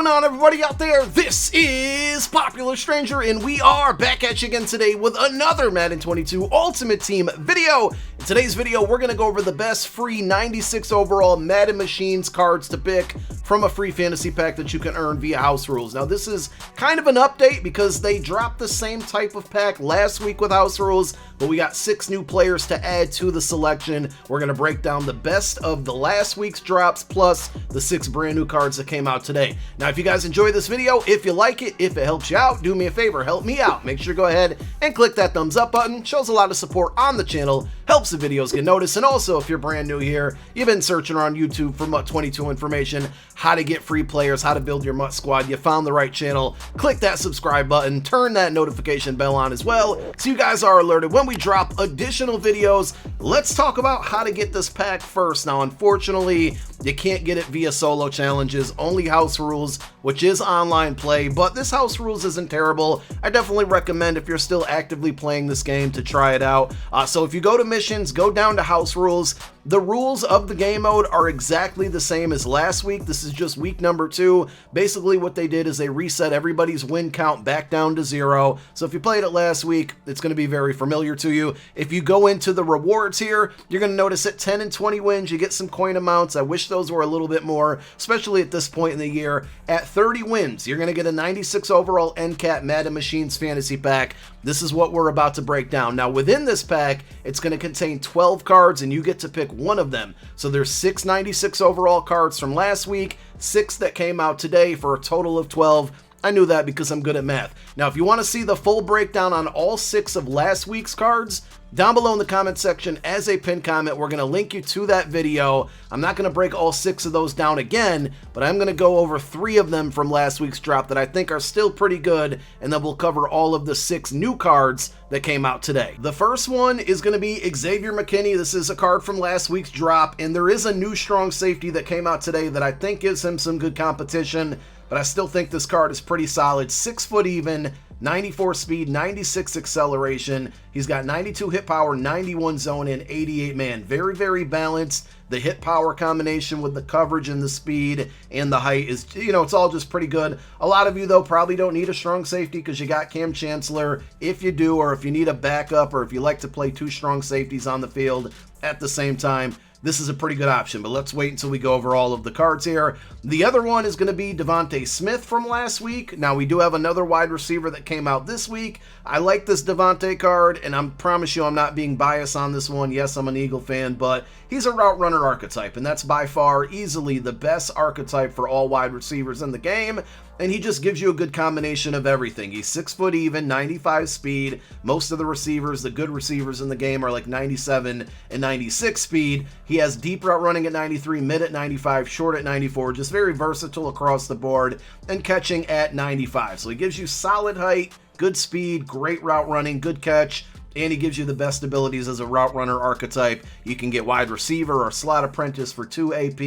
going on, everybody out there? This is Popular Stranger, and we are back at you again today with another Madden 22 Ultimate Team video. In today's video, we're going to go over the best free 96 overall Madden Machines cards to pick from a free fantasy pack that you can earn via House Rules. Now, this is kind of an update because they dropped the same type of pack last week with House Rules, but we got 6 new players to add to the selection. We're going to break down the best of the last week's drops plus the 6 brand new cards that came out today. Now, if you guys enjoy this video, if you like it, if it helps you out, do me a favor, help me out. Make sure to go ahead and click that thumbs up button. Shows a lot of support on the channel, helps the videos get noticed. And also, if you're brand new here, you've been searching around YouTube for MUT 22 information, how to get free players, how to build your MUT squad, you found the right channel. Click that subscribe button, turn that notification bell on as well, so you guys are alerted when we drop additional videos. Let's talk about how to get this pack first. Now, unfortunately, you can't get it via solo challenges, only House Rules, which is online play, but this House Rules isn't terrible. I definitely recommend, if you're still actively playing this game, to try it out. So if you go to missions, go down to House Rules. The rules of the game mode are exactly the same as last week. This is just week number 2. Basically what they did is they reset everybody's win count back down to 0. So if you played it last week, it's going to be very familiar to you. If you go into the rewards here, you're going to notice at 10 and 20 wins, you get some coin amounts. I wish those were a little bit more, especially at this point in the year. At 30 wins, you're going to get a 96 overall NCAT Madden Machines fantasy pack. This is what we're about to break down. Now, within this pack, it's going to contain 12 cards, and you get to pick one of them. So there's 6 96 overall cards from last week, 6 that came out today for a total of 12. I knew that because I'm good at math. Now, if you want to see the full breakdown on all 6 of last week's cards, down below in the comment section as a pinned comment, we're going to link you to that video. I'm not going to break all 6 of those down again, but I'm going to go over 3 of them from last week's drop that I think are still pretty good, and then we'll cover all of the 6 new cards that came out today. The first one is going to be Xavier McKinney. This is a card from last week's drop, and there is a new strong safety that came out today that I think gives him some good competition, but I still think this card is pretty solid. 6 foot even, 94 speed, 96 acceleration. He's got 92 hit power, 91 zone, and 88 man. Very, very balanced. The hit power combination with the coverage and the speed and the height is, it's all just pretty good. A lot of you, though, probably don't need a strong safety because you got Cam Chancellor. If you do, or if you need a backup, or if you like to play 2 strong safeties on the field at the same time, this is a pretty good option, but let's wait until we go over all of the cards here. The other one is going to be DeVonta Smith from last week. Now, we do have another wide receiver that came out this week. I like this DeVonta card, and I promise you I'm not being biased on this one. Yes, I'm an Eagle fan, but he's a route runner archetype, and that's by far easily the best archetype for all wide receivers in the game. And he just gives you a good combination of everything. He's 6 foot even, 95 speed. Most of the receivers, the good receivers in the game, are like 97 and 96 speed. He has deep route running at 93, mid at 95, short at 94. Just very versatile across the board, and catching at 95. So he gives you solid height, good speed, great route running, good catch, and he gives you the best abilities as a route runner archetype. You can get wide receiver or slot apprentice for 2 AP.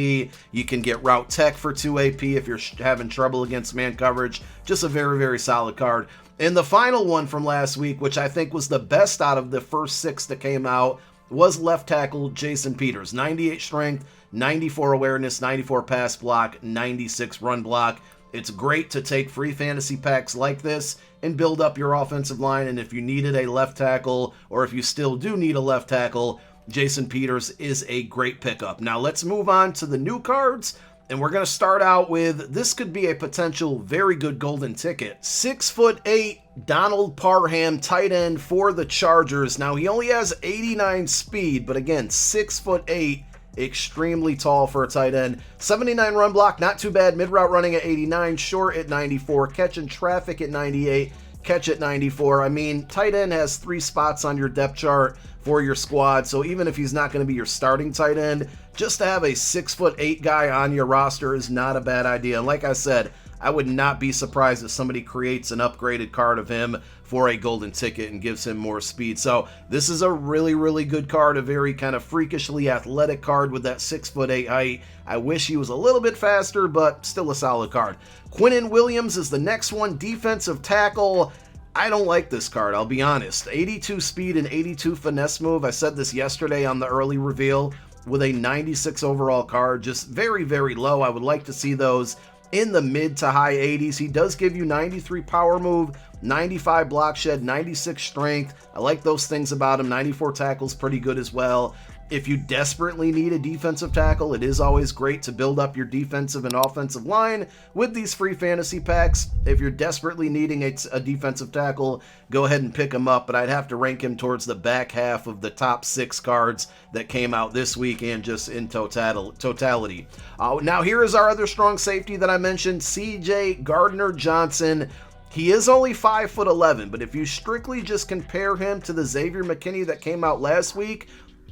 You can get route tech for 2 AP if you're having trouble against man coverage. Just a very, very solid card. And the final one from last week, which I think was the best out of the first 6 that came out, was left tackle Jason Peters. 98 strength, 94 awareness, 94 pass block, 96 run block. It's great to take free fantasy packs like this and build up your offensive line, and if you needed a left tackle, or if you still do need a left tackle, Jason Peters is a great pickup. Now let's move on to the new cards, and we're going to start out with, this could be a potential very good golden ticket. 6'8", Donald Parham, tight end for the Chargers. Now he only has 89 speed, but again, 6'8", extremely tall for a tight end. 79 run block, not too bad. Mid route running at 89, short at 94, catching traffic at 98, catch at 94. I mean, tight end has 3 spots on your depth chart for your squad, so even if he's not going to be your starting tight end, just to have a 6'8" guy on your roster is not a bad idea. And like I said, I would not be surprised if somebody creates an upgraded card of him for a golden ticket and gives him more speed. So this is a really, really good card, a very kind of freakishly athletic card with that 6'8" height. I wish he was a little bit faster, but still a solid card. Quinnen Williams is the next one, defensive tackle. I don't like this card, I'll be honest. 82 speed and 82 finesse move. I said this yesterday on the early reveal, with a 96 overall card. Just very, very low. I would like to see those in the mid to high 80s. He does give you 93 power move, 95 block shed, 96 strength. I like those things about him. 94 tackles, pretty good as well. If you desperately need a defensive tackle, it is always great to build up your defensive and offensive line with these free fantasy packs. If you're desperately needing a defensive tackle, go ahead and pick him up, but I'd have to rank him towards the back half of the top 6 cards that came out this week and just in totality. Now here is our other strong safety that I mentioned, CJ Gardner-Johnson. He is only 5'11", but if you strictly just compare him to the Xavier McKinney that came out last week,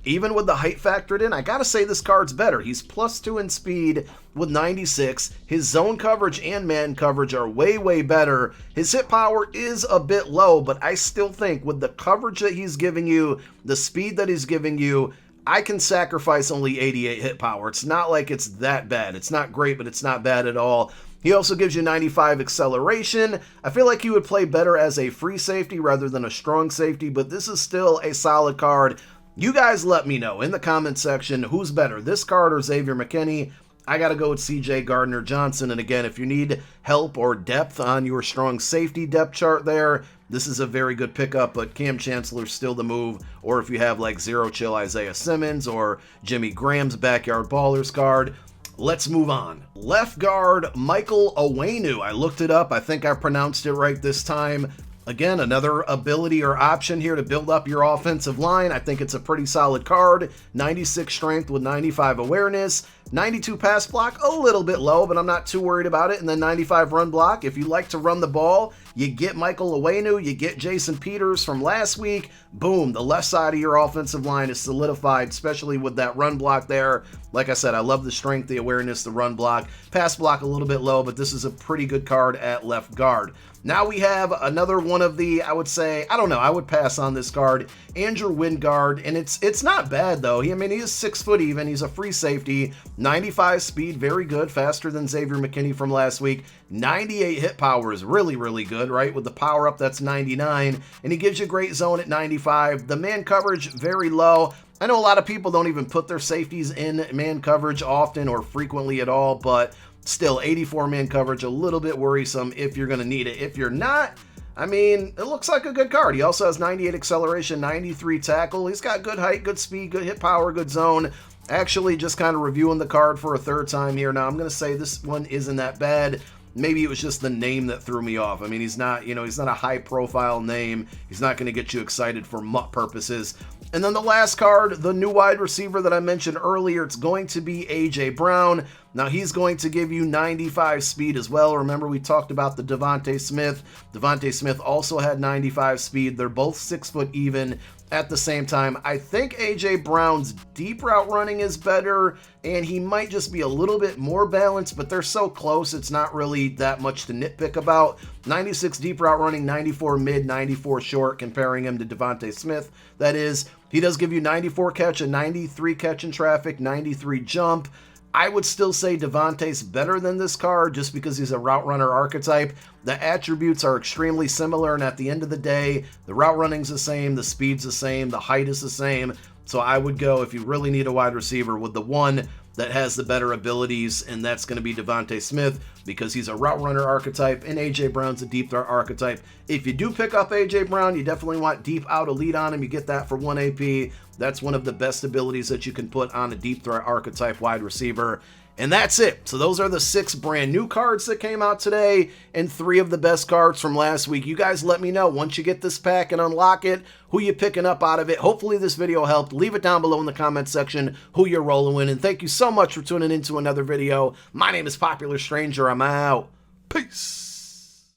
even with the height factored in, I gotta say this card's better. He's +2 in speed with 96. His zone coverage and man coverage are way, way better. His hit power is a bit low, but I still think with the coverage that he's giving you, the speed that he's giving you, I can sacrifice only 88 hit power. It's not like it's that bad. It's not great, but it's not bad at all. He also gives you 95 acceleration. I feel like he would play better as a free safety rather than a strong safety, but this is still a solid card. You guys let me know in the comment section who's better, this card or Xavier McKinney. I got to go with CJ Gardner-Johnson. And again, if you need help or depth on your strong safety depth chart there, this is a very good pickup, but Cam Chancellor's still the move. Or if you have like Zero Chill Isaiah Simmons or Jimmy Graham's Backyard Ballers card, let's move on. Left guard, Michael Onwenu. I looked it up. I think I pronounced it right this time. Again, another ability or option here to build up your offensive line. I think it's a pretty solid card. 96 strength with 95 awareness. 92 pass block, a little bit low, but I'm not too worried about it. And then 95 run block. If you like to run the ball, you get Michael Onwenu, you get Jason Peters from last week. Boom, the left side of your offensive line is solidified, especially with that run block there. Like I said, I love the strength, the awareness, the run block. Pass block a little bit low, but this is a pretty good card at left guard. Now we have another one of the, I would say, I don't know, I would pass on this card, Andrew Wingard, and it's not bad though. I mean, he is 6 foot even, he's a free safety, 95 speed, very good, faster than Xavier McKinney from last week. 98 hit power is really, really good, right? With the power up, that's 99, and he gives you great zone at 95. The man coverage, very low. I know a lot of people don't even put their safeties in man coverage often or frequently at all, but still, 84 man coverage, a little bit worrisome if you're going to need it. If you're not, I mean, it looks like a good card. He also has 98 acceleration, 93 tackle. He's got good height, good speed, good hit power, good zone. Actually, just kind of reviewing the card for a third time here. Now, I'm going to say this one isn't that bad. Maybe it was just the name that threw me off. I mean, he's not, he's not a high-profile name. He's not going to get you excited for MUT purposes. And then the last card, the new wide receiver that I mentioned earlier, it's going to be A.J. Brown. Now, he's going to give you 95 speed as well. Remember, we talked about the DeVonta Smith. DeVonta Smith also had 95 speed. They're both 6 foot even at the same time. I think A.J. Brown's deep route running is better, and he might just be a little bit more balanced, but they're so close, it's not really that much to nitpick about. 96 deep route running, 94 mid, 94 short, comparing him to DeVonta Smith, that is. He does give you 94 catch, a 93 catch in traffic, 93 jump. I would still say DeVonta's better than this card just because he's a route runner archetype. The attributes are extremely similar, and at the end of the day, the route running's the same, the speed's the same, the height is the same. So I would go, if you really need a wide receiver, with the one that has the better abilities, and that's going to be DeVonta Smith because he's a route runner archetype, and A.J. Brown's a deep threat archetype. If you do pick up A.J. Brown, you definitely want deep out elite on him. You get that for 1 AP. That's one of the best abilities that you can put on a deep threat archetype wide receiver. And that's it. So those are the 6 brand new cards that came out today and 3 of the best cards from last week. You guys let me know once you get this pack and unlock it, who you picking up out of it. Hopefully this video helped. Leave it down below in the comment section who you're rolling with. And thank you so much for tuning into another video. My name is Popular Stranger. I'm out. Peace.